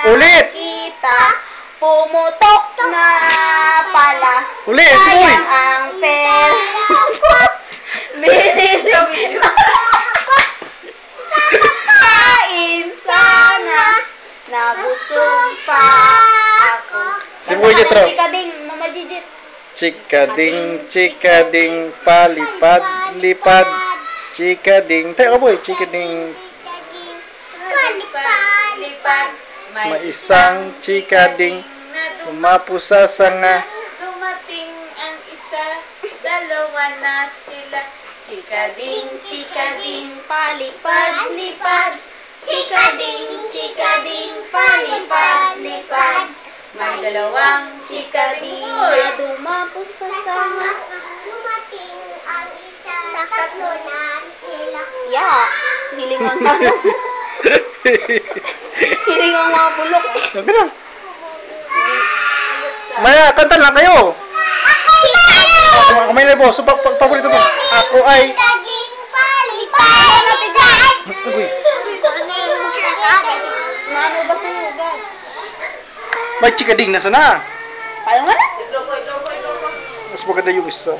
Ulit! Kita, pumutok na pala. Ulit, Simoy! Sayang ang pera. Binili na. Kain sana. Nabusog pa ako. Simoy, Jetro. Chikading, Mama Jijit. Chikading, palipad-lipad. Chikading. Tayo ka boy, chikading. Palipad-lipad. May isang chikading. Umapo sa sanga. Dumating ang isa, dalawa na sila. Chikading, palipad-lipad. Chikading, palipad-lipad. May dalawang chikading Na dumapos sa sanga. Dumating ang isa, tatlo na sila. Yeah, hilingan ka mo. Hilingan mga bulok. Sabi na. Maya, kanta lang kayo. Kamay na po. So, paborito mo. Ako ay... Chikading palipad. Uy, Ano ba sa'yo, God? may chikading na sana. Paano nga na? Mas maganda yung isa.